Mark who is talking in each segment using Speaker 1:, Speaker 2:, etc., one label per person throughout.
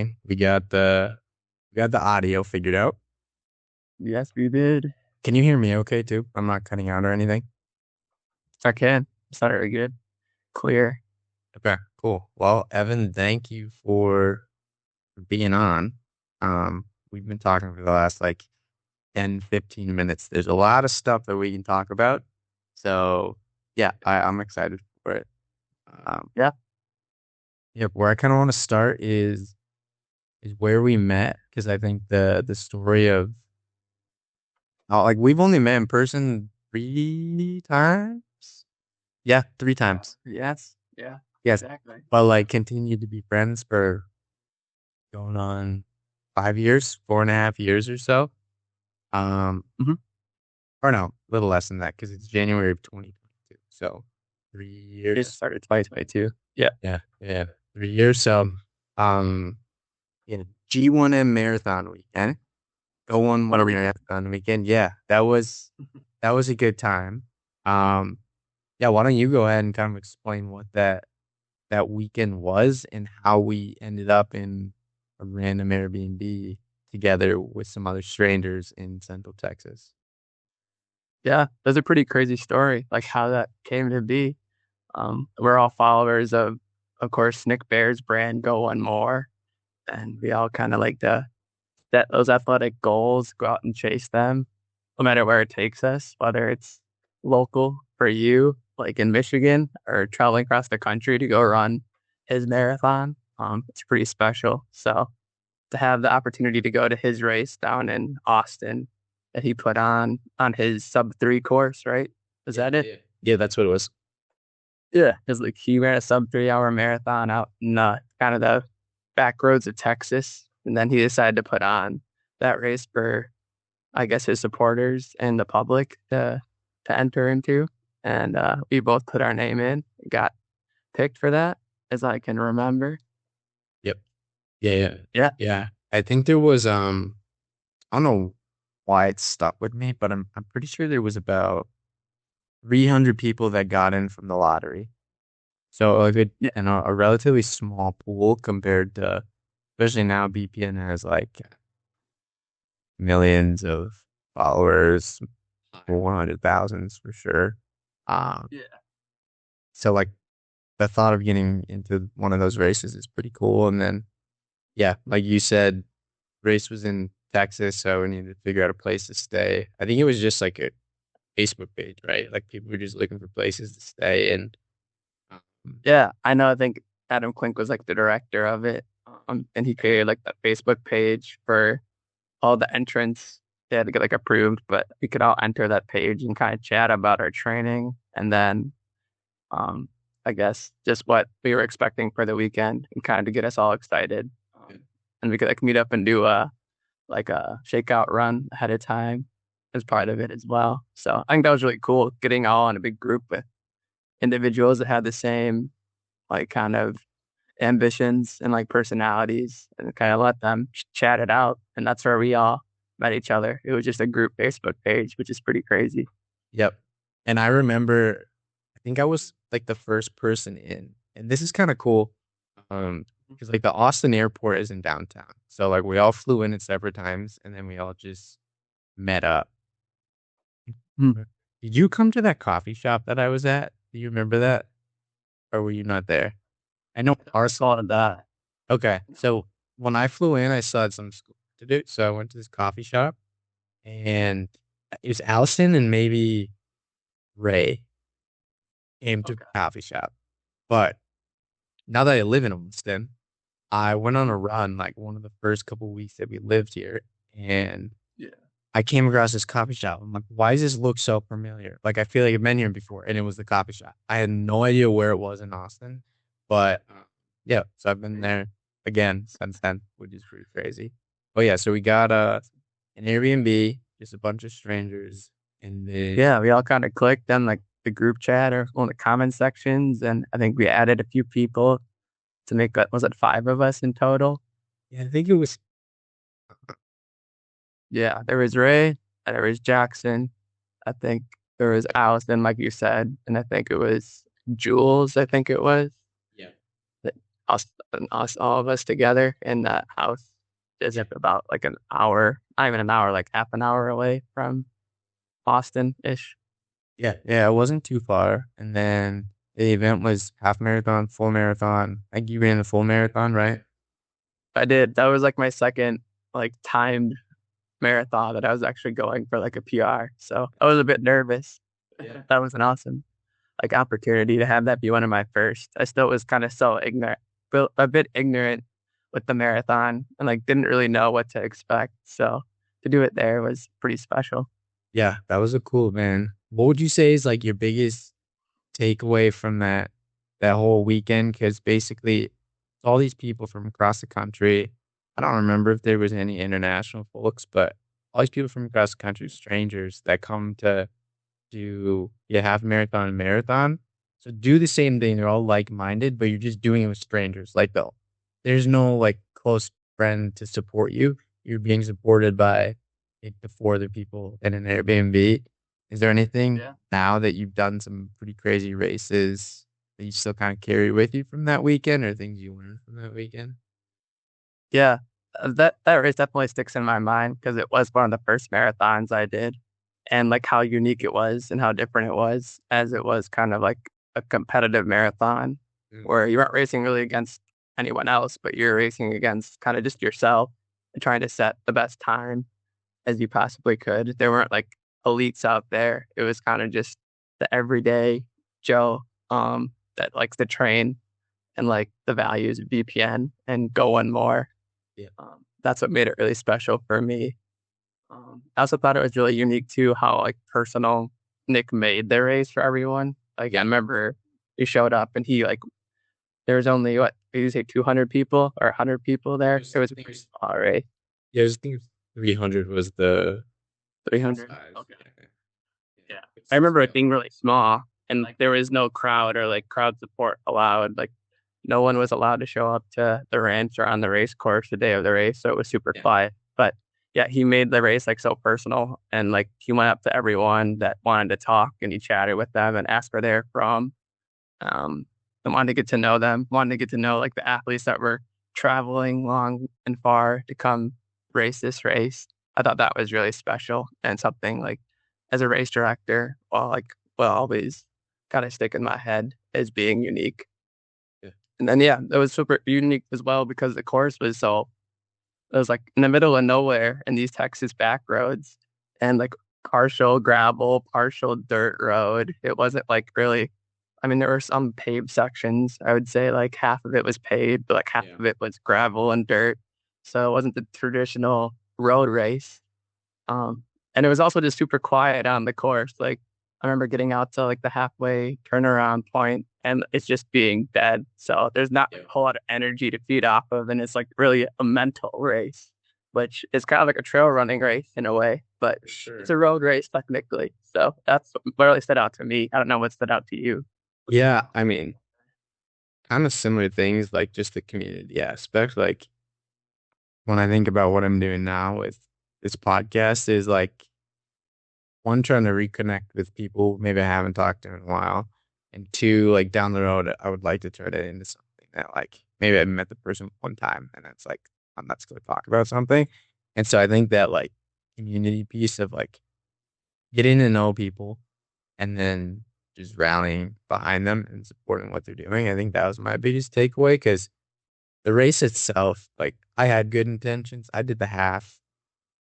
Speaker 1: recording. We got the audio figured out.
Speaker 2: Yes, we did.
Speaker 1: Can you hear me okay too? I'm not cutting out or anything.
Speaker 2: I can. It's not very good. Clear.
Speaker 1: Okay, cool. Well, Evan, thank you for being on. We've been talking for the last like 10, 15 minutes. There's a lot of stuff that we can talk about. So yeah, I'm excited for it. Um,
Speaker 2: Yeah.
Speaker 1: yeah, where I kind of want to start is where we met because I think the story of like we've only met in person 3 times. Yeah, 3 times.
Speaker 2: Yes. Yeah.
Speaker 1: Yes,
Speaker 2: Exactly.
Speaker 1: but like continued to be friends for going on 5 years, 4.5 years or so. Um,
Speaker 2: hmm
Speaker 1: or no, a little less than that because it's January of 2022. So three
Speaker 2: Just
Speaker 1: years.
Speaker 2: started 2022. Yeah.
Speaker 1: Yeah, yeah, 3 years. So, um, yeah, G1M marathon weekend. Go on
Speaker 2: One
Speaker 1: more
Speaker 2: weekend.
Speaker 1: marathon weekend. Yeah, that was a good time. Um, yeah, why don't you go ahead and kind of explain what that weekend was and how we ended up in a random Airbnb together with some other strangers in Central Texas.
Speaker 2: Yeah. That's a pretty crazy story, like how that came to be. We're all followers of course, Nick Bear's brand, Go One More. And we all kind of like to set those athletic goals, go out and chase them, no matter where it takes us, whether it's local for you, like in Michigan, or traveling across the country to go run his marathon. It's pretty special. So to have the opportunity to go to his race down in Austin that he put on his sub 3 course, right? Is
Speaker 1: Yeah,
Speaker 2: that it?
Speaker 1: yeah. Yeah, that's what it was.
Speaker 2: Yeah. It's like he ran a sub 3 hour marathon out in kind of the back roads of Texas. And then he decided to put on that race for, I guess, his supporters and the public to enter into. And we both put our name in, got picked for that, as I can remember.
Speaker 1: Yep. Yeah, yeah.
Speaker 2: Yeah.
Speaker 1: Yeah. I think there was I don't know why it stuck with me, but I'm pretty sure there was about 300 people that got in from the lottery. So like
Speaker 2: Yeah.
Speaker 1: and a relatively small pool compared to especially now BPN has like millions of followers, 100,000s for sure. Um,
Speaker 2: Yeah.
Speaker 1: so like the thought of getting into one of those races is pretty cool. And then yeah, like you said, race was in Texas, so we needed to figure out a place to stay. I think it was just like a Facebook page, right? Like people were just looking for places to stay and um,
Speaker 2: Yeah. I know. I think Adam Klink was like the director of it. And he created like that Facebook page for all the entrants. They had to get like approved, but we could all enter that page and kind of chat about our training. And then um, I guess just what we were expecting for the weekend and kind of to get us all excited. And we could like meet up and do a shakeout run ahead of time as part of it as well. So I think that was really cool getting all in a big group with individuals that had the same like kind of ambitions and like personalities and kind of let them chat it out. And that's where we all met each other. It was just a group Facebook page, which is pretty crazy.
Speaker 1: yep. And I remember I think I was like the first person in. And this is kind of cool. Because like the Austin airport is in downtown. So like we all flew in at separate times and then we all just met up.
Speaker 2: Hmm.
Speaker 1: Did you come to that coffee shop that I was at? Do you remember that? Or were you not there? I know
Speaker 2: I
Speaker 1: ours.
Speaker 2: saw that.
Speaker 1: Okay. So when I flew in, I still had some school to do. So I went to this coffee shop and it was Allison and maybe Ray came to the
Speaker 2: Okay.
Speaker 1: coffee shop. But now that I live in Austin, I went on a run like one of the first couple weeks that we lived here. And
Speaker 2: Yeah.
Speaker 1: I came across this coffee shop. I'm like, why does this look so familiar? Like I feel like I've been here before. And it was the coffee shop. I had no idea where it was in Austin. But yeah, so I've been there again since then, which is pretty crazy. Oh yeah, so we got an Airbnb, just a bunch of strangers, and then
Speaker 2: Yeah, we all kind of clicked on like the group chat or on the comment sections, and I think we added a few people to make was it 5 of us in total?
Speaker 1: yeah, I think it was
Speaker 2: Yeah, there was Ray, there was Jackson, I think there was Allison, like you said, and I think it was Jules. I think it was.
Speaker 1: yeah,
Speaker 2: us all of us together in that house. Is about like an hour, not even an hour, like half an hour away from Austin ish.
Speaker 1: Yeah, it wasn't too far. And then the event was half marathon, full marathon. I think you ran the full marathon, right?
Speaker 2: I did. That was like my second like timed marathon that I was actually going for like a PR. So I was a bit nervous. Yeah. That was an awesome like opportunity to have that be one of my first. I still was kind of so ignorant, a bit ignorant with the marathon and like didn't really know what to expect. So to do it there was pretty special.
Speaker 1: Yeah, that was a cool, man. What would you say is like your biggest takeaway from that whole weekend? Because basically, all these people from across the country. I don't remember if there was any international folks, but all these people from across the country, strangers that come to do half marathon and marathon. So do the same thing. They're all like minded, but you're just doing it with strangers. Like there's no like close friend to support you. You're being supported by like the four other people in an Airbnb. Is there anything now that you've done some pretty crazy races that you still kind of carry with you from that weekend, or things you learned from that weekend?
Speaker 2: Yeah, that race definitely sticks in my mind because it was one of the first marathons I did, and like how unique it was and how different it was, as it was kind of like a competitive marathon where you weren't racing really against anyone else, but you're racing against kind of just yourself and trying to set the best time as you possibly could. There weren't like elites out there. It was kind of just the everyday Joe that likes to train and like the values of VPN and go one more.
Speaker 1: Yeah.
Speaker 2: That's what made it really special for me. I also thought it was really unique too how like personal Nick made the race for everyone. Like I remember he showed up and he like there was only what did you say 200 people or 100 people there? It was all right.
Speaker 1: Yeah, I just think 300 was the
Speaker 2: 300.
Speaker 1: size.
Speaker 2: Okay. Yeah. I remember it being really small and like there was no crowd or like crowd support allowed. Like no one was allowed to show up to the ranch or on the race course the day of the race. So it was super quiet. But yeah, he made the race like so personal and like he went up to everyone that wanted to talk and he chatted with them and asked where they're from. Um, and wanted to get to know them, wanted to get to know like the athletes that were traveling long and far to come race this race. I thought that was really special and something like as a race director, will always kind of stick in my head as being unique.
Speaker 1: Yeah.
Speaker 2: And then yeah, it was super unique as well because the course was so it was like in the middle of nowhere in these Texas back roads and like partial gravel, partial dirt road. It wasn't like really I mean, there were some paved sections. I would say like half of it was paved, but like half of it was gravel and dirt. So it wasn't the traditional road race. Um, and it was also just super quiet on the course. Like I remember getting out to like the halfway turnaround point and it's just being dead. So there's not a whole lot of energy to feed off of. And it's like really a mental race, which is kind of like a trail running race in a way, but it's a road race technically. So that's what really stood out to me. I don't know what stood out to you.
Speaker 1: Yeah, I mean, kind of similar things, like just the community aspect. Like when I think about what I'm doing now with this podcast, is like one, trying to reconnect with people maybe I haven't talked to in a while, and two, like down the road, I would like to turn it into something that like maybe I met the person one time and it's like let's go talk about something. And so I think that like community piece of like getting to know people and then just rallying behind them and supporting what they're doing. I think that was my biggest takeaway because the race itself, like I had good intentions. I did the half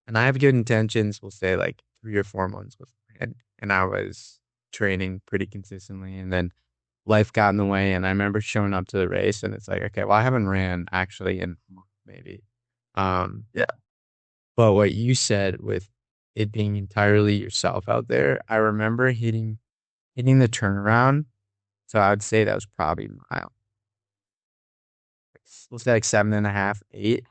Speaker 1: and I have good intentions, we'll say like 3 or 4 months beforehand. And I was training pretty consistently. And then life got in the way. And I remember showing up to the race and it's like, okay, well, I haven't ran actually in a month, maybe.
Speaker 2: Yeah.
Speaker 1: But what you said with it being entirely yourself out there, I remember hitting the turnaround. So I would say that was probably mile. We'll say like 7.5, 8.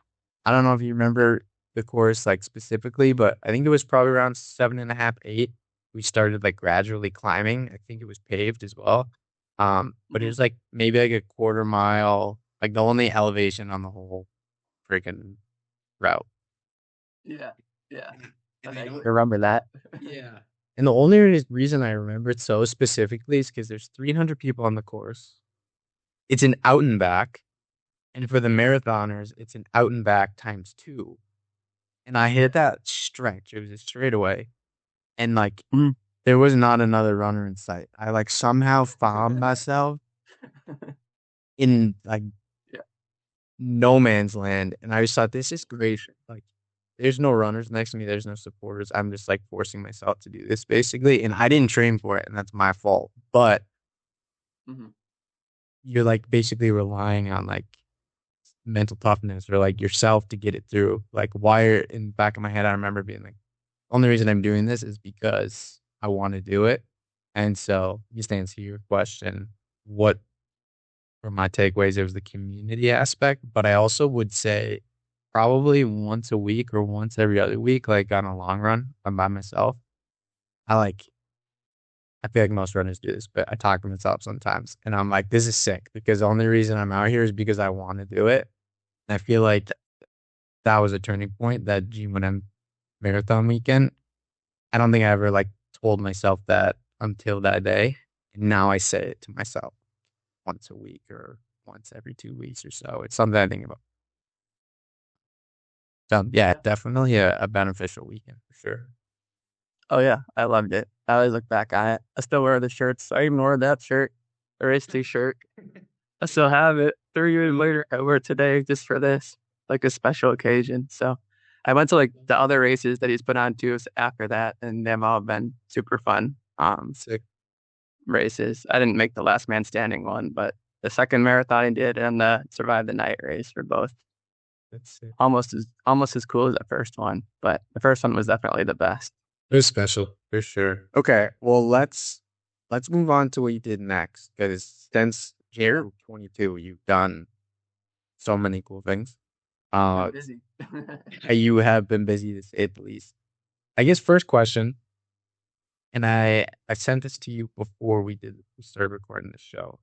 Speaker 1: I don't know if you remember the course like specifically, but I think it was probably around 7.5, 8. We started like gradually climbing. I think it was paved as well. But it was like maybe like a quarter mile, like the only elevation on the whole freaking route.
Speaker 2: Yeah. Yeah.
Speaker 1: And I know,
Speaker 2: Remember that.
Speaker 1: yeah. And the only reason I remember it so specifically is because there's 300 people on the course. It's an out and back. And for the marathoners, it's an out and back times two. And I hit that stretch. It was a straightaway. And like
Speaker 2: Mm.
Speaker 1: there was not another runner in sight. I like somehow found myself in like
Speaker 2: Yeah.
Speaker 1: no man's land. And I just thought, this is great. Like, there's no runners next to me, there's no supporters. I'm just like forcing myself to do this basically. And I didn't train for it, and that's my fault. But
Speaker 2: Mhm.
Speaker 1: you're like basically relying on like mental toughness or like yourself to get it through. Like, why in the back of my head, I remember being like, only reason I'm doing this is because I want to do it. And so, just to answer your question, what were my takeaways? It was the community aspect, but I also would say probably once a week or once every other week, like on a long run, I'm by myself. I like, I feel like most runners do this, but I talk to myself sometimes and I'm like, this is sick because the only reason I'm out here is because I want to do it. And I feel like that was a turning point, that G1M marathon weekend. I don't think I ever like told myself that until that day. And now I say it to myself once a week or once every 2 weeks or so. It's something I think about. So yeah,
Speaker 2: Yeah.
Speaker 1: definitely a beneficial weekend for sure.
Speaker 2: Oh yeah, I loved it. I always look back on it. I still wear the shirts. I even wore that shirt, the race t-shirt. I still have it. 3 years later, I wear it today just for this, like a special occasion. So I went to like the other races that he's put on too after that, and they've all been super fun.
Speaker 1: Sick.
Speaker 2: Races. I didn't make the last man standing one, but the second marathon I did and the survive the night race were both
Speaker 1: That's sick.
Speaker 2: almost as cool as the first one. But the first one was definitely the best.
Speaker 1: It was special for sure. Okay, well let's move on to what you did next because since you're 22, you've done so many cool things.
Speaker 2: I'm
Speaker 1: Uh,
Speaker 2: busy.
Speaker 1: you have been busy to say the least. I guess first question, and I sent this to you before we started recording the show.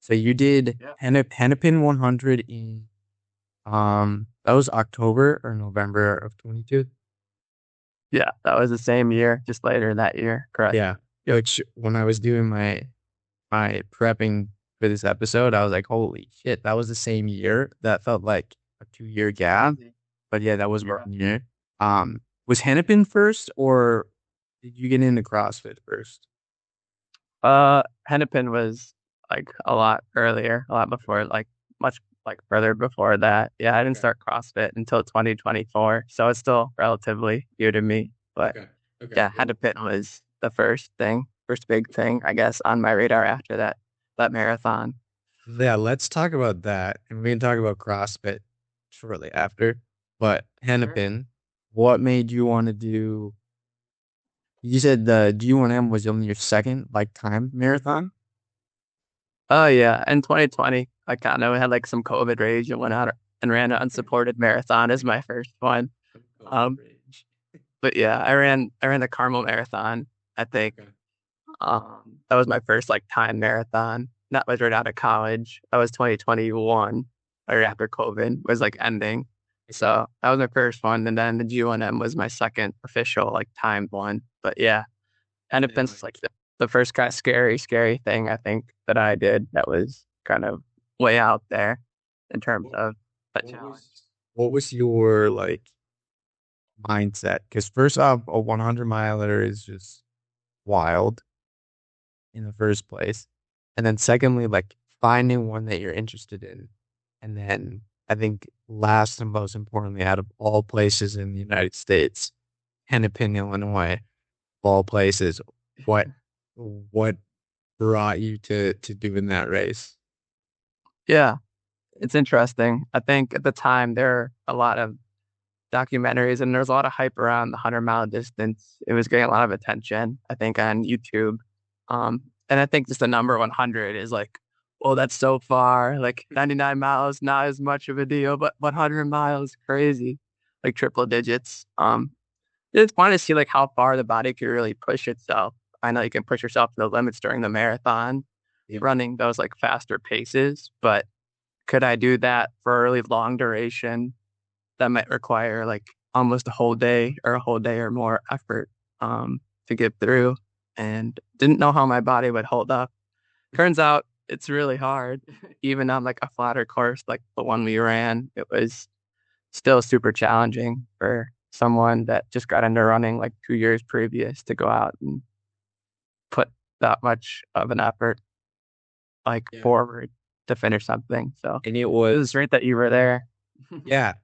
Speaker 1: So you did
Speaker 2: Yeah.
Speaker 1: Hennepin 100 in that was October or November of 22.
Speaker 2: Yeah, that was the same year, just later that year. Correct.
Speaker 1: Yeah.
Speaker 2: Yep.
Speaker 1: Which when I was doing my prepping for this episode, I was like, holy shit, that was the same year. That felt like a 2 year gap.
Speaker 2: Crazy.
Speaker 1: But yeah, that was
Speaker 2: Yeah.
Speaker 1: 1 year. Was Hennepin first or did you get into CrossFit first?
Speaker 2: Hennepin was like a lot earlier, a lot before, like much like further before that. Yeah, I didn't
Speaker 1: Okay.
Speaker 2: start CrossFit until 2024, so it's still relatively new to me. But
Speaker 1: Okay. Okay.
Speaker 2: yeah,
Speaker 1: Well,
Speaker 2: Hennepin was the first thing, first big thing, I guess, on my radar after that marathon.
Speaker 1: yeah, let's talk about that. And we can talk about CrossFit shortly after. But
Speaker 2: Sure.
Speaker 1: Hennepin, what made you want to do? You said the G1M was only your second like time marathon?
Speaker 2: Oh yeah, in 2020, I kind of had like some COVID rage and went out and ran an unsupported marathon as my first one.
Speaker 1: COVID
Speaker 2: Um,
Speaker 1: rage.
Speaker 2: but yeah, I ran the Carmel Marathon, I think.
Speaker 1: Okay.
Speaker 2: That was my first like time marathon. That was right out of college. That was 2021, or after COVID was like ending.
Speaker 1: Okay.
Speaker 2: So that was my first one, and then the G1M was my second official like timed one. But yeah, and it's
Speaker 1: And
Speaker 2: been
Speaker 1: like,
Speaker 2: like the first kind of scary thing I think that I did that was kind of way out there in terms
Speaker 1: what,
Speaker 2: of a
Speaker 1: what
Speaker 2: challenge.
Speaker 1: was your like mindset? Because first off, a 100 miler is just wild in the first place. And then secondly, like finding one that you're interested in. And then I think last and most importantly, out of all places in the United States, Hennepin, Illinois, of all places, what what brought you to doing that race?
Speaker 2: Yeah, it's interesting. I think at the time there are a lot of documentaries and there's a lot of hype around the 100-mile distance. It was getting a lot of attention, I think, on YouTube. And I think just the number 100 is like, well, that's so far. Like 99 miles, not as much of a deal, but 100 miles, crazy, like triple digits. It's fun to see like how far the body can really push itself. I know you can push yourself to the limits during the marathon,
Speaker 1: Yeah.
Speaker 2: running those like faster paces, but could I do that for a really long duration? That might require like almost a whole day or a whole day or more effort to get through and didn't know how my body would hold up. Turns out it's really hard. Even on like a flatter course like the one we ran, it was still super challenging for someone that just got into running like 2 years previous to go out and put that much of an effort like
Speaker 1: Yeah.
Speaker 2: forward to finish something. So
Speaker 1: And it
Speaker 2: it was
Speaker 1: was,
Speaker 2: great that you were there.
Speaker 1: yeah,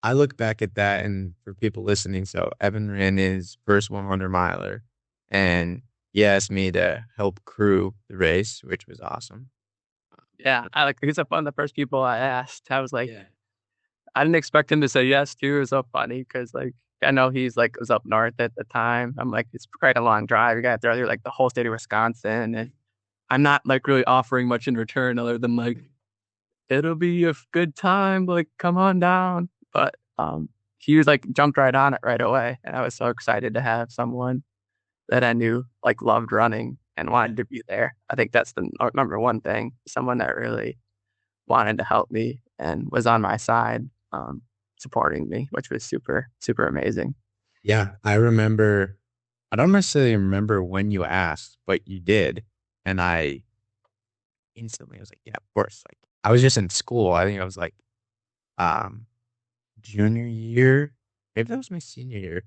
Speaker 1: I look back at that, and for people listening, so Evan ran his first 100 miler, and he asked me to help crew the race, which was awesome.
Speaker 2: Yeah, I like he's one of the first people I asked. I was like,
Speaker 1: Yeah.
Speaker 2: I didn't expect him to say yes too. It was so funny because like I know he's like was up north at the time. I'm like, it's quite a long drive. You got to through like the whole state of Wisconsin, and I'm not like really offering much in return other than like it'll be a good time. Like come on down. But he was like jumped right on it right away, and I was so excited to have someone that I knew like loved running and wanted to be there. I think that's the number one thing. Someone that really wanted to help me and was on my side, supporting me, which was super, super amazing.
Speaker 1: Yeah, I remember. I don't necessarily remember when you asked, but you did. And I instantly was like, yeah, of course. Like I was just in school. I think I was like um junior year. Maybe that was my senior year.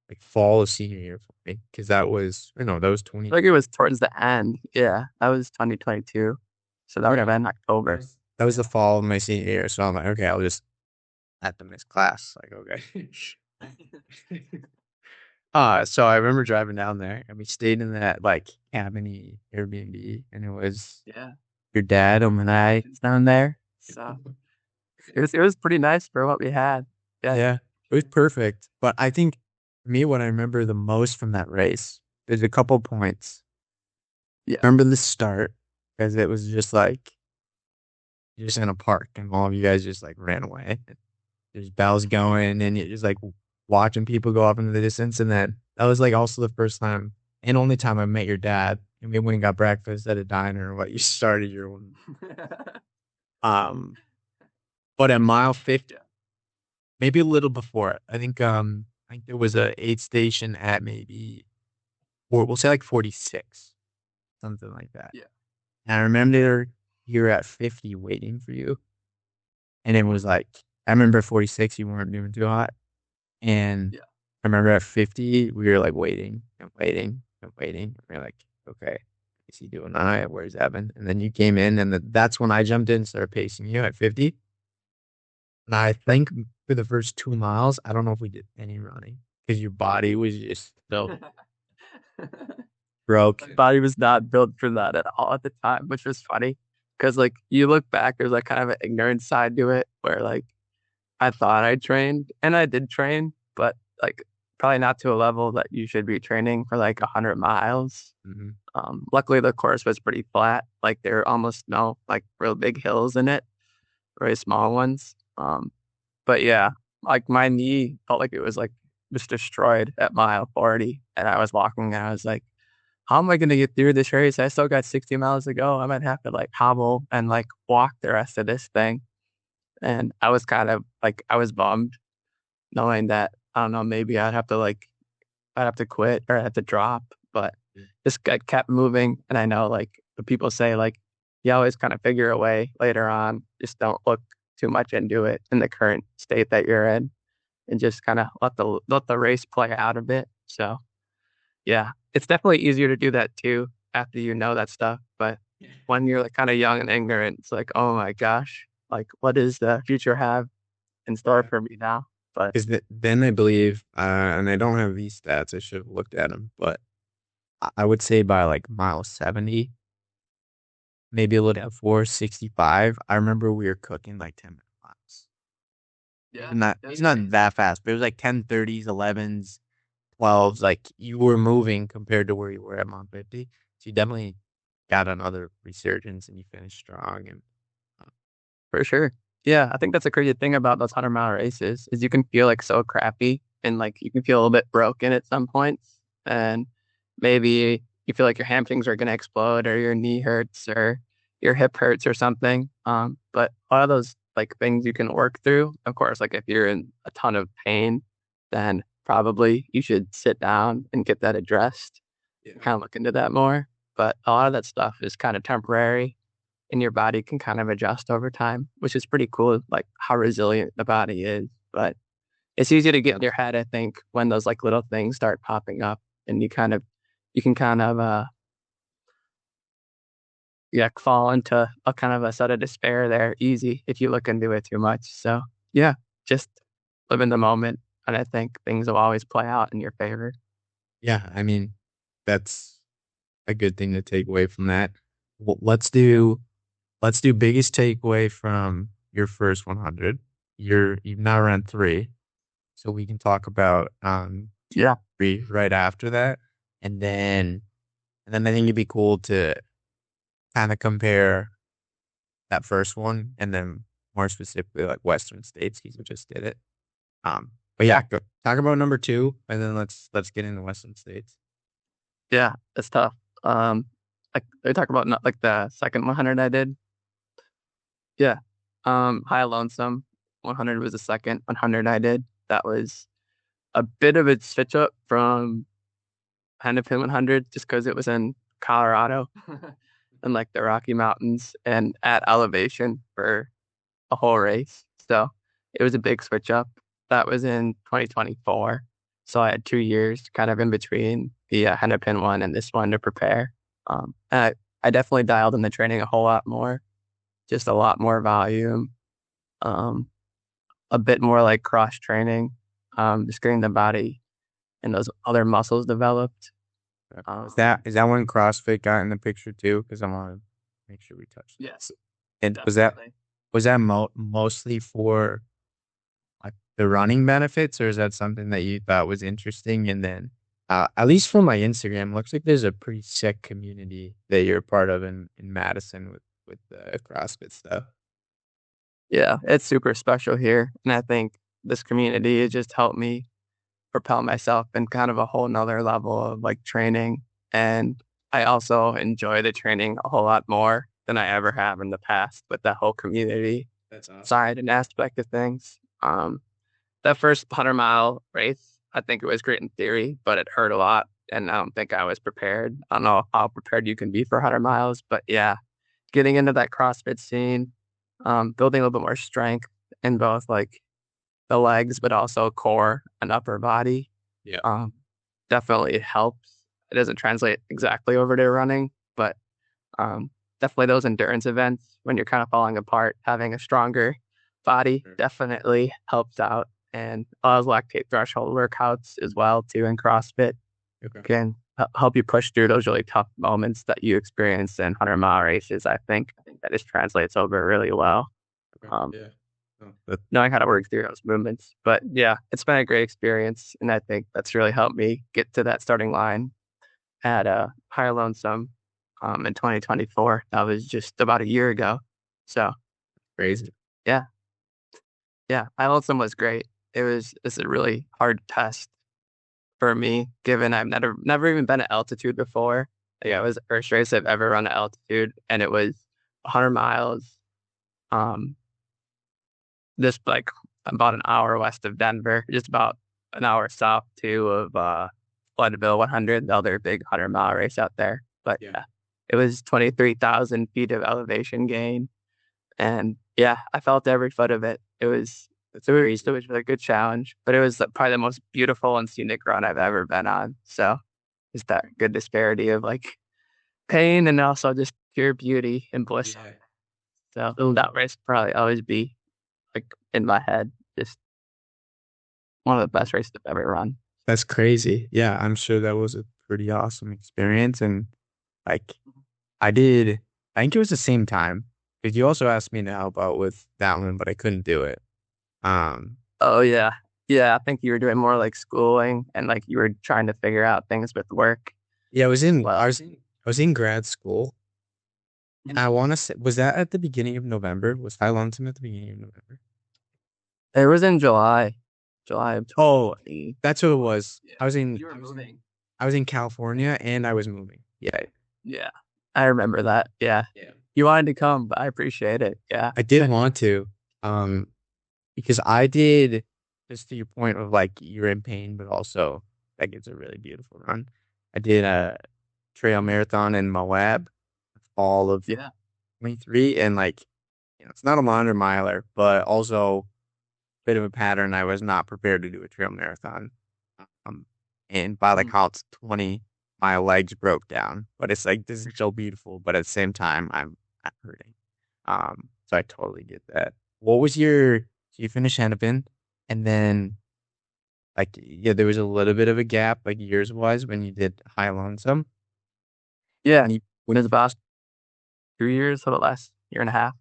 Speaker 1: Like fall of senior year for me. Because that was, that was
Speaker 2: I
Speaker 1: 20.
Speaker 2: think it was towards the end. Yeah, that was 2022. So that would have
Speaker 1: Yeah.
Speaker 2: been October.
Speaker 1: That was the fall of my senior year. So I'm like, okay, I'll just have to miss class. Like, okay. So I remember driving down there, and we stayed in that like cabiny Airbnb, and it was
Speaker 2: Yeah,
Speaker 1: your dad and I.
Speaker 2: it's down there. So it was pretty nice for what we had. Yeah,
Speaker 1: Yeah, it was perfect. But I think for me, what I remember the most from that race, there's a couple points.
Speaker 2: yeah.
Speaker 1: I remember the start, because it was just like you're just in a park, and all of you guys just like ran away. There's bells going, and you're just like watching people go off into the distance. And then that was like also the first time and only time I met your dad. And we went and got breakfast at a diner. What you started your own. Um, but at mile 50, maybe a little before it, I think there was a aid station at maybe, or we'll say like 46, something like that.
Speaker 2: Yeah,
Speaker 1: And I remember you were at 50 waiting for you, and it was like I remember 46, you weren't doing too hot. And
Speaker 2: yeah.
Speaker 1: I remember at 50, we were like waiting and waiting and waiting. We are like, okay, is he doing all right? Where's Evan? And then you came in, and that's when I jumped in and started pacing you at 50. And I think for the first 2 miles, I don't know if we did any running because your body was just so broke.
Speaker 2: My body was not built for that at all at the time, which was funny because like you look back, there's like kind of an ignorant side to it where like I thought I trained and I did train, but like probably not to a level that you should be training for like 100 miles.
Speaker 1: Mhm.
Speaker 2: Luckily the course was pretty flat. Like there were almost no like real big hills in it, very small ones. But yeah, like my knee felt like it was like just destroyed at mile 40, and I was walking and I was like, how am I going to get through this race? I still got 60 miles to go. I might have to like hobble and like walk the rest of this thing. And I was kind of like, I was bummed knowing that, I don't know, maybe I'd have to quit or I'd have to drop, but just I kept moving. And I know like the people say like, you always kind of figure a way later on. Just don't look too much into it in the current state that you're in and just kind of let the race play out a bit. So yeah, it's definitely easier to do that too after you know that stuff. But when you're like kind of young and ignorant, it's like, oh my gosh, like what does the future have in store
Speaker 1: Yeah.
Speaker 2: for me now? But
Speaker 1: Because then I believe, and I don't have these stats, I should have looked at them, but I would say by like mile 70, maybe a little before 65, I remember we were cooking like 10-minute miles.
Speaker 2: yeah,
Speaker 1: He's not that fast, but it was like 10:30s, 11s, 12s. Like you were moving compared to where you were at Mount 50. So you definitely got another resurgence, and you finished strong. And
Speaker 2: for sure. Yeah, I think that's a crazy thing about those 100-mile races is you can feel like so crappy and like you can feel a little bit broken at some points, and maybe you feel like your hamstrings are gonna explode or your knee hurts or your hip hurts or something. But a lot of those like things you can work through. Of course, like if you're in a ton of pain, then probably you should sit down and get that addressed.
Speaker 1: yeah.
Speaker 2: Kind of look into that more. but a lot of that stuff is kind of temporary and your body can kind of adjust over time, which is pretty cool, like how resilient the body is. But it's easy to get in your head, I think, when those like little things start popping up and you can kind of yeah, fall into a kind of a sort of despair there easy if you look into it too much. So yeah, just live in the moment. And I think things will always play out in your favor.
Speaker 1: Yeah, I mean, that's a good thing to take away from that. Well, let's do biggest takeaway from your first 100. You've now run 3, so we can talk about
Speaker 2: Yeah.
Speaker 1: 3 right after that, and then I think it'd be cool to kind of compare that first one, and then more specifically like Western states because we just did it. But yeah, talk about number 2, and then let's get into Western states.
Speaker 2: Yeah, it's tough. Um, like they talk about not like the second 100 I did. Yeah. High Lonesome 100 was the second 100 I did. That was a bit of a switch up from Hennepin 100 just because it was in Colorado and like the Rocky Mountains and at elevation for a whole race. So it was a big switch up. That was in 2024. So I had 2 years kind of in between the Hennepin one and this one to prepare. I definitely dialed in the training a whole lot more, just a lot more volume, um, a bit more like cross training, just getting the body and those other muscles developed.
Speaker 1: Is that when CrossFit got in the picture too? Because I want to make sure we touch that.
Speaker 2: Yes,
Speaker 1: And
Speaker 2: definitely.
Speaker 1: was that mostly for like the running benefits, or is that something that you thought was interesting? And then, at least from my Instagram, looks like there's a pretty sick community that you're a part of in Madison with the CrossFit stuff.
Speaker 2: Yeah, it's super special here. And I think this community has just helped me propel myself in kind of a whole nother level of like training. And I also enjoy the training a whole lot more than I ever have in the past with that whole community
Speaker 1: That's awesome.
Speaker 2: side and aspect of things. That first 100-mile race, I think it was great in theory, but it hurt a lot. And I don't think I was prepared. I don't know how prepared you can be for 100 miles, but yeah, getting into that CrossFit scene, building a little bit more strength in both like the legs, but also core and upper body,
Speaker 1: Yeah.
Speaker 2: um, definitely helps. It doesn't translate exactly over to running, but um, definitely those endurance events when you're kind of falling apart, having a stronger body
Speaker 1: Sure.
Speaker 2: definitely helps out. And all those lactate threshold workouts as well too in CrossFit
Speaker 1: Okay.
Speaker 2: can help you push through those really tough moments that you experience in 100-mile races. I think that just translates over really well.
Speaker 1: Okay.
Speaker 2: Um,
Speaker 1: Yeah. Oh,
Speaker 2: knowing how to work through those movements. But yeah, it's been a great experience, and I think that's really helped me get to that starting line at High Lonesome in 2024. That was just about a year ago. So
Speaker 1: crazy.
Speaker 2: yeah, yeah, High Lonesome was great. It's a really hard test for me, given I've never even been at altitude before. Like, it was the first race I've ever run at altitude, and it was 100 miles. Um, just like about an hour west of Denver, just about an hour south too of Floodville 100, the other big 100-mile race out there. But
Speaker 1: Yeah.
Speaker 2: yeah, it was 23,000 feet of elevation gain, and yeah, I felt every foot of it. It was a good challenge, but it was probably the most beautiful and scenic run I've ever been on. So it's that good disparity of like pain and also just pure beauty and bliss.
Speaker 1: Yeah.
Speaker 2: So that race probably always be like in my head, just one of the best races I've ever run.
Speaker 1: That's crazy. Yeah, I'm sure that was a pretty awesome experience. And like I did, I think it was the same time because you also asked me to help out with that one, but I couldn't do it. Um,
Speaker 2: Oh yeah. Yeah, I think you were doing more like schooling and like you were trying to figure out things with work.
Speaker 1: yeah,
Speaker 2: Well,
Speaker 1: I was in grad school, and I want to say, was that at the beginning of November? Was High Lonesome at the beginning of November?
Speaker 2: it was in July. July of
Speaker 1: Oh,
Speaker 2: 2020.
Speaker 1: that's what it was.
Speaker 2: Yeah.
Speaker 1: I was in
Speaker 2: You were moving.
Speaker 1: I was in California and I was moving. Yeah.
Speaker 2: Yeah. I remember that. Yeah.
Speaker 1: Yeah.
Speaker 2: You wanted to come, but I appreciate it. Yeah.
Speaker 1: I did want to. Um, because I did, just to your point of like you're in pain, but also like it's a really beautiful run. I did trail marathon in Moab, fall of
Speaker 2: Yeah.
Speaker 1: 23, and like it's not a 100 miler, but also bit of a pattern. I was not prepared to do a trail marathon. Um, and by the
Speaker 2: Mm.
Speaker 1: count 20, my legs broke down. But it's like this is so beautiful, but at the same time, I'm hurting. So I totally get that. What was your? So you finished Hennepin, and then like yeah, there was a little bit of a gap, like years wise, when you did High Lonesome.
Speaker 2: Yeah.
Speaker 1: When you
Speaker 2: It
Speaker 1: when
Speaker 2: was about 3 years, so the last year and a half.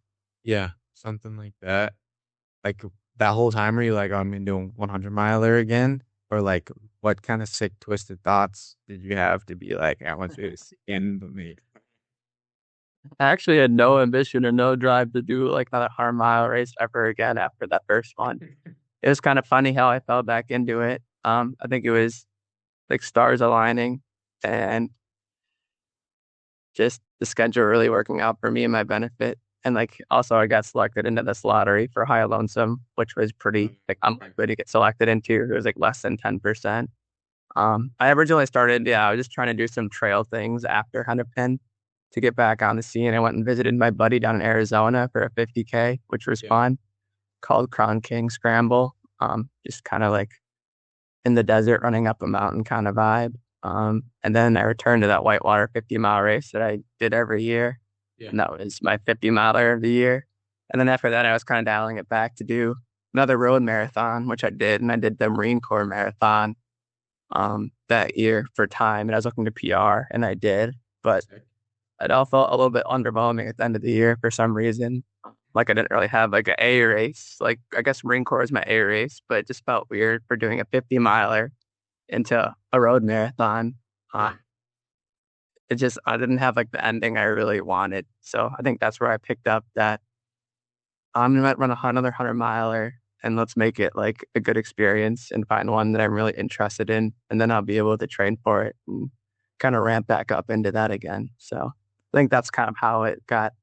Speaker 1: yeah, something like that. Like that whole time, were you like, oh, I'm gonna do a 100 miler again? Or like, what kind of sick, twisted thoughts did you have to be like, I want you to see end of me?
Speaker 2: I actually had no ambition or no drive to do like another 100 mile race ever again after that first one. It was kind of funny how I fell back into it. I think it was like stars aligning and just the schedule really working out for me and my benefit. And like also I got selected into this lottery for High Lonesome, which was pretty like unlikely to get selected into. It was like less than 10%. I originally started, yeah, I was just trying to do some trail things after Hennepin to get back on the scene. I went and visited my buddy down in Arizona for a 50K, which was
Speaker 1: Yeah.
Speaker 2: fun, called Crown King Scramble. Just kind of like in the desert, running up a mountain kind of vibe. And then I returned to that whitewater 50-mile race that I did every year.
Speaker 1: Yeah.
Speaker 2: And that was my 50 miler of the year. And then after that, I was kind of dialing it back to do another road marathon, which I did. And I did the Marine Corps marathon that year for time. And I was looking to PR, and I did. But
Speaker 1: Sick.
Speaker 2: it all felt a little bit underwhelming at the end of the year for some reason. Like I didn't really have like an A race. Like I guess Marine Corps is my A race, but it just felt weird for doing a 50 miler into a road marathon. Uh,
Speaker 1: Yeah.
Speaker 2: it just I didn't have like the ending I really wanted. So I think that's where I picked up that I'm gonna run another 100 miler and let's make it like a good experience and find one that I'm really interested in, and then I'll be able to train for it and kind of ramp back up into that again. So I think that's kind of how it got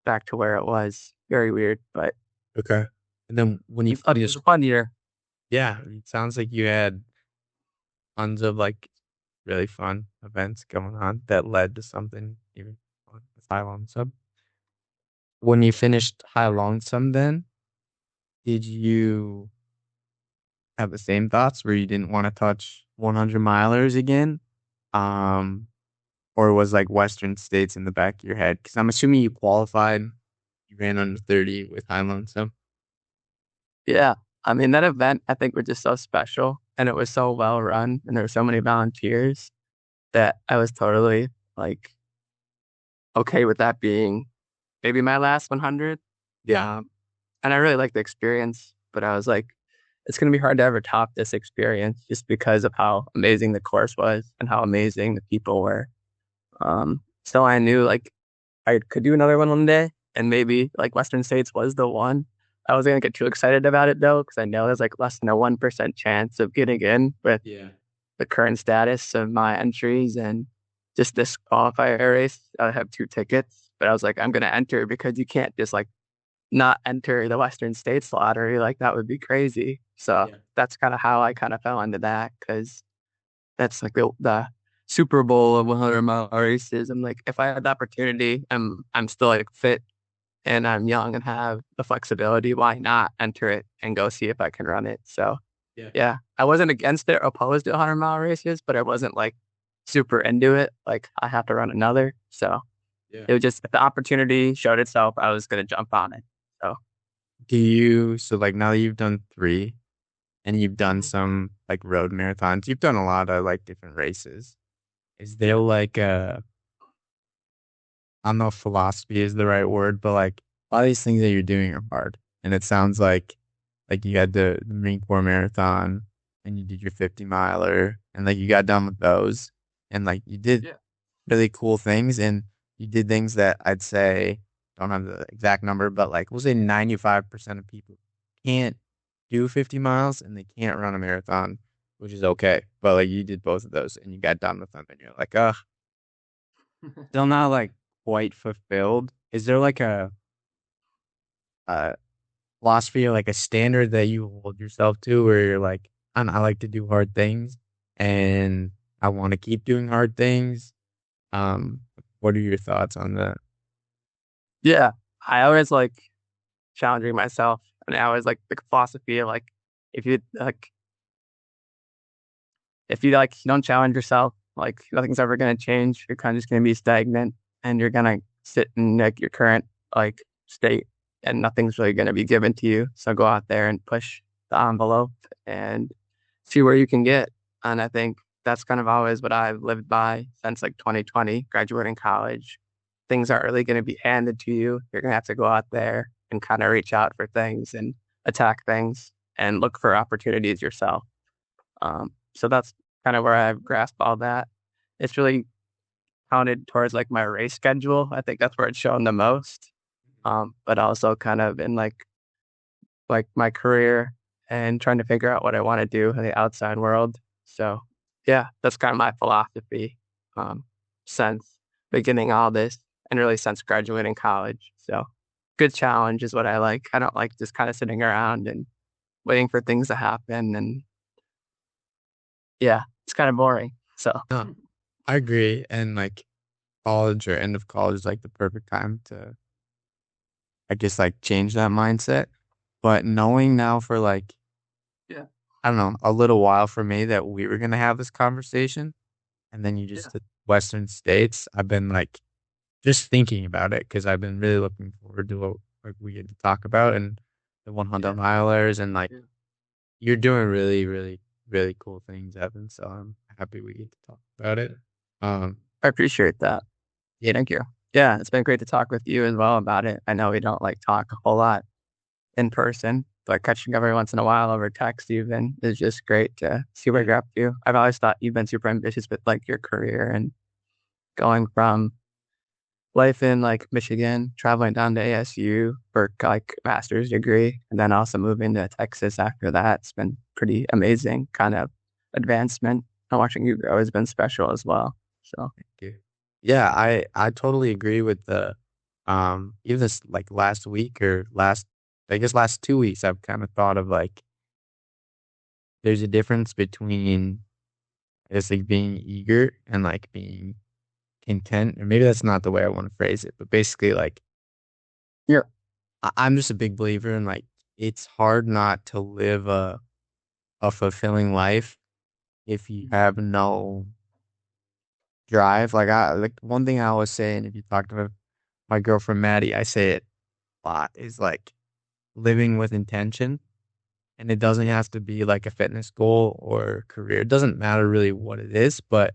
Speaker 2: back to where it was. Very weird, but
Speaker 1: Okay. And then when you
Speaker 2: it was a fun year.
Speaker 1: yeah, it sounds like you had tons of like really fun events going on that led to something even fun with High Lonesome. When you finished High Lonesome, then did you have the same thoughts where you didn't want to touch 100 milers again? Um, or was like Western States in the back of your head? Because I'm assuming you qualified, you ran under 30 with High Lonesome.
Speaker 2: Yeah. I mean, that event I think was just so special and it was so well run and there were so many volunteers that I was totally like okay with that being maybe my last 100.
Speaker 1: Yeah.
Speaker 2: And I really liked the experience, but I was like, it's going to be hard to ever top this experience just because of how amazing the course was and how amazing the people were. So I knew like I could do another one day and maybe like Western States was the one. I wasn't going to get too excited about it though, because I know there's like less than a 1% chance of getting in with
Speaker 1: Yeah.
Speaker 2: the current status of my entries and just this qualifier race. I have 2 tickets, but I was like, I'm going to enter because you can't just like not enter the Western States lottery. Like that would be crazy. So
Speaker 1: Yeah.
Speaker 2: that's kind of how I kind of fell into that because that's like the Super Bowl of 100-mile races. I'm like, if I had the opportunity, I'm still like fit and I'm young and have the flexibility. Why not enter it and go see if I can run it? So
Speaker 1: Yeah.
Speaker 2: yeah, I wasn't against it or opposed to 100-mile races, but I wasn't like super into it. Like I have to run another. So
Speaker 1: Yeah.
Speaker 2: it was just if the opportunity showed itself, I was gonna jump on it. So.
Speaker 1: So like now that you've done three and you've done
Speaker 2: Mhm.
Speaker 1: some like road marathons, you've done a lot of like different races. Is there
Speaker 2: Yeah.
Speaker 1: like I don't know if philosophy is the right word, but like a lot of these things that you're doing are hard. And it sounds like you had the Marine Corps marathon and you did your 50 miler and like you got done with those and like you did
Speaker 2: Yeah.
Speaker 1: really cool things and you did things that I'd say don't have the exact number, but like we'll say 95% of people can't do 50 miles and they can't run a marathon, which is okay. But like you did both of those and you got done with them and you're like, still not like quite fulfilled. Is there like a philosophy or like a standard that you hold yourself to where you're like, I like to do hard things and I want to keep doing hard things. Um, what are your thoughts on that?
Speaker 2: Yeah, I always like challenging myself, and I always like the philosophy of like if you like you don't challenge yourself, like nothing's ever gonna change. You're kind of just gonna be stagnant, and you're gonna sit in like your current like state, and nothing's really gonna be given to you. So go out there and push the envelope and see where you can get. And I think that's kind of always what I've lived by since like 2020, graduating college. Things aren't really going to be handed to you. You're going to have to go out there and kind of reach out for things and attack things and look for opportunities yourself. So that's kind of where I've grasped all that. It's really counted towards like my race schedule. I think that's where it's shown the most. But also kind of in like my career and trying to figure out what I want to do in the outside world. So yeah, that's kind of my philosophy since beginning all this and really since graduating college. So good challenge is what I like. I don't like just kind of sitting around and waiting for things to happen. And yeah, it's kind of boring. So
Speaker 1: No, I agree. And like college or end of college is like the perfect time to, I guess, like change that mindset. But knowing now for like,
Speaker 2: yeah,
Speaker 1: I don't know, a little while for me that we were gonna have this conversation, and then you
Speaker 2: yeah,
Speaker 1: just did Western States, I've been like just thinking about it because I've been really looking forward to what like we get to talk about and the 100
Speaker 2: yeah,
Speaker 1: milers and like
Speaker 2: yeah.
Speaker 1: you're doing really, really, really cool things, Evan. So I'm happy we get to talk about it. Um,
Speaker 2: I appreciate that.
Speaker 1: yeah,
Speaker 2: Thank you. Yeah, it's been great to talk with you as well about it. I know we don't like talk a whole lot in person, but catching up every once in a while over text even is just great to see where
Speaker 1: yeah,
Speaker 2: you're up to. I've always thought you've been super ambitious with like your career and going from life in like Michigan, traveling down to ASU for like master's degree, and then also moving to Texas after that. It's been pretty amazing kind of advancement. And watching you grow has been special as well. So
Speaker 1: thank you. Yeah, I totally agree with the even this like last week or last I guess last 2 weeks I've kind of thought of like there's a difference between I guess like being eager and like being content, or maybe that's not the way I want to phrase it, but basically like
Speaker 2: yeah,
Speaker 1: I'm just a big believer in like it's hard not to live a fulfilling life if you have no drive. Like I like one thing I always say, and if you talk to my girlfriend Maddie, I say it a lot, is like living with intention. And it doesn't have to be like a fitness goal or career. It doesn't matter really what it is, but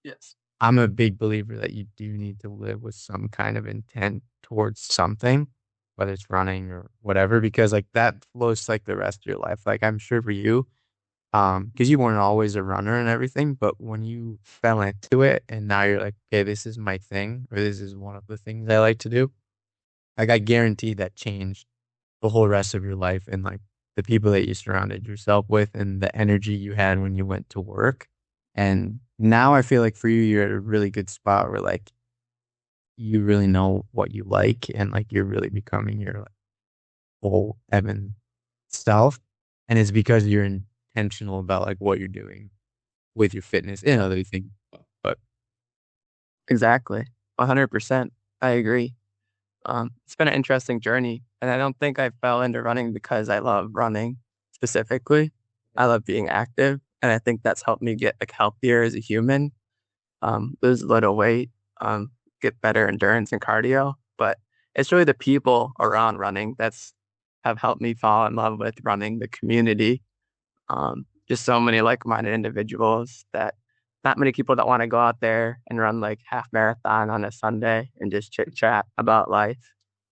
Speaker 2: yes,
Speaker 1: I'm a big believer that you do need to live with some kind of intent towards something, whether it's running or whatever, because like that flows like the rest of your life. Like I'm sure for you, because you weren't always a runner and everything, but when you fell into it and now you're like, okay, this is my thing, or this is one of the things I like to do, like I guarantee that changed the whole rest of your life and like the people that you surrounded yourself with and the energy you had when you went to work. And now I feel like for you, you're at a really good spot where like you really know what you like and like you're really becoming your like, whole Evan self. And it's because you're intentional about like what you're doing with your fitness and other things. But
Speaker 2: exactly. 100%. I agree. It's been an interesting journey, and I don't think I fell into running because I love running specifically. I love being active, and I think that's helped me get like healthier as a human, lose a little weight, get better endurance and cardio. But it's really the people around running that's have helped me fall in love with running, the community, just so many like-minded individuals that not many people that want to go out there and run like half marathon on a Sunday and just chit chat about life.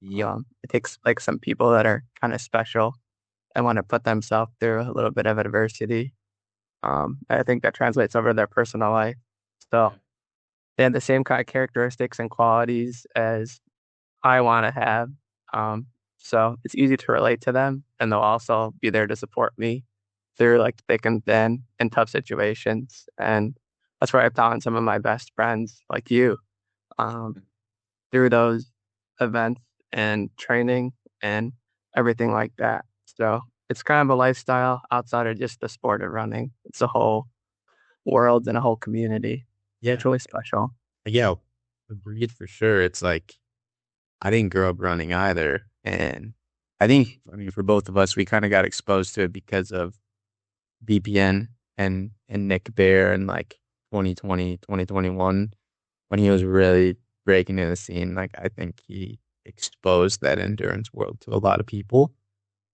Speaker 1: yep.
Speaker 2: It takes like some people that are kind of special and want to put themselves through a little bit of adversity. I think that translates over to their personal life. So they have the same kind of characteristics and qualities as I want to have. Um, so it's easy to relate to them, and they'll also be there to support me through like thick and thin in tough situations. And that's where I found some of my best friends, like you, um, through those events and training and everything like that. So it's kind of a lifestyle outside of just the sport of running. It's a whole world and a whole community. It's
Speaker 1: Yeah.
Speaker 2: really special.
Speaker 1: Yeah, agreed for sure. It's like I didn't grow up running either. And I mean, for both of us, we kind of got exposed to it because of BPN and Nick Bear in like 2020, 2021, when he was really breaking into the scene. Like, I think he exposed that endurance world to a lot of people.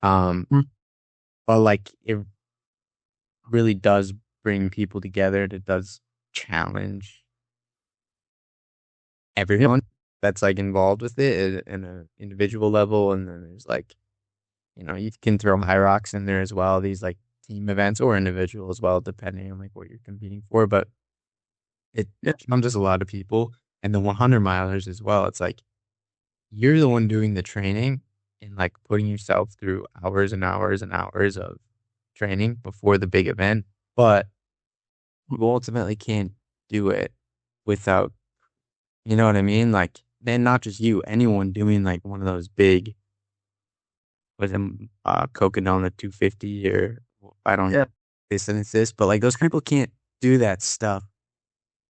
Speaker 1: Um,
Speaker 2: Mm.
Speaker 1: but like, it really does bring people together. It does challenge everyone that's like involved with it in an individual level. And then there's like, you can throw high rocks in there as well. These like team events or individual as well, depending on like what you're competing for. But it
Speaker 2: Yeah,
Speaker 1: challenges a lot of people. And the 100 milers as well. It's like you're the one doing the training and like putting yourself through hours and hours and hours of training before the big event. But you ultimately can't do it without, you know what I mean? Like, then not just you, anyone doing like one of those big, with them, Coconut 250 or I don't
Speaker 2: yeah,
Speaker 1: this and it's this, but like those people can't do that stuff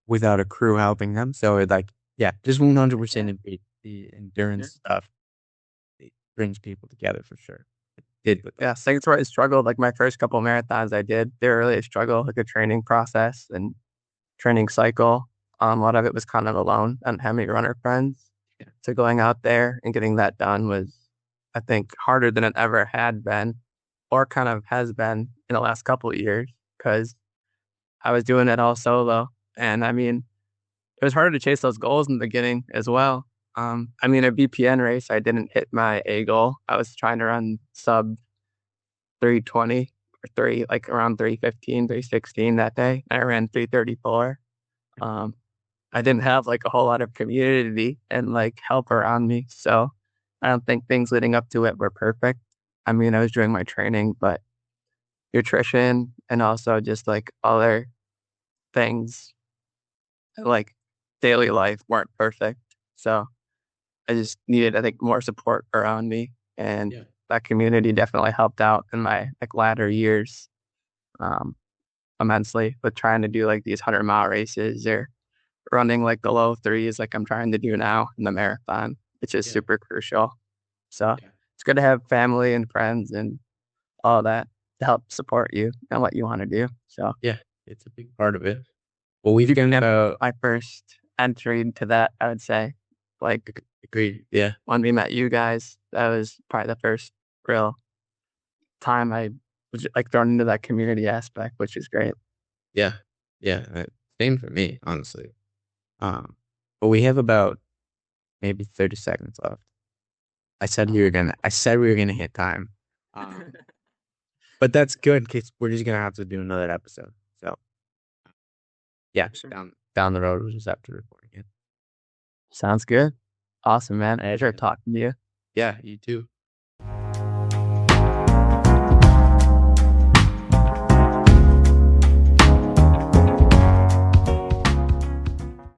Speaker 1: without a crew helping them. So it like, yeah, just 100% the endurance stuff. It brings people together for sure. It did with
Speaker 2: yeah.
Speaker 1: us.
Speaker 2: So that's where I struggled. Like my first couple marathons I did, they were really a struggle, like a training process and training cycle. A lot of it was kind of alone and having runner friends.
Speaker 1: Yeah.
Speaker 2: So going out there and getting that done was, I think, harder than it ever had been, or kind of has been in the last couple of years, because I was doing it all solo. And I mean, it was harder to chase those goals in the beginning as well. I mean, a BPN race, I didn't hit my A goal. I was trying to run sub 320 or like around 315, 316 that day. I ran 334. Um, I didn't have like a whole lot of community and like help around me. So I don't think things leading up to it were perfect. I mean, I was doing my training, but nutrition and also just like other things like daily life weren't perfect. So I just needed, I think, more support around me. And
Speaker 1: Yeah.
Speaker 2: that community definitely helped out in my like latter years um, immensely with trying to do like these 100-mile races or running like the low threes like I'm trying to do now in the marathon, which is
Speaker 1: Yeah.
Speaker 2: super crucial. So
Speaker 1: Yeah.
Speaker 2: it's good to have family and friends and all that to help support you and what you want to do. So
Speaker 1: Yeah. It's a big part of it. Well, we've
Speaker 2: you
Speaker 1: got
Speaker 2: have my first entry into that, I would say. Like
Speaker 1: agreed. Yeah.
Speaker 2: when we met you guys, that was probably the first real time I was like thrown into that community aspect, which is great.
Speaker 1: Yeah. Yeah. Same for me, honestly. Um, but we have about maybe 30 seconds left. I said we were gonna hit time. Um, but that's good because we're just gonna have to do another episode. So yeah,
Speaker 2: Sure.
Speaker 1: down the road we'll just have to record again.
Speaker 2: Sounds good. Awesome, man. I enjoyed talking to you.
Speaker 1: Yeah, you too.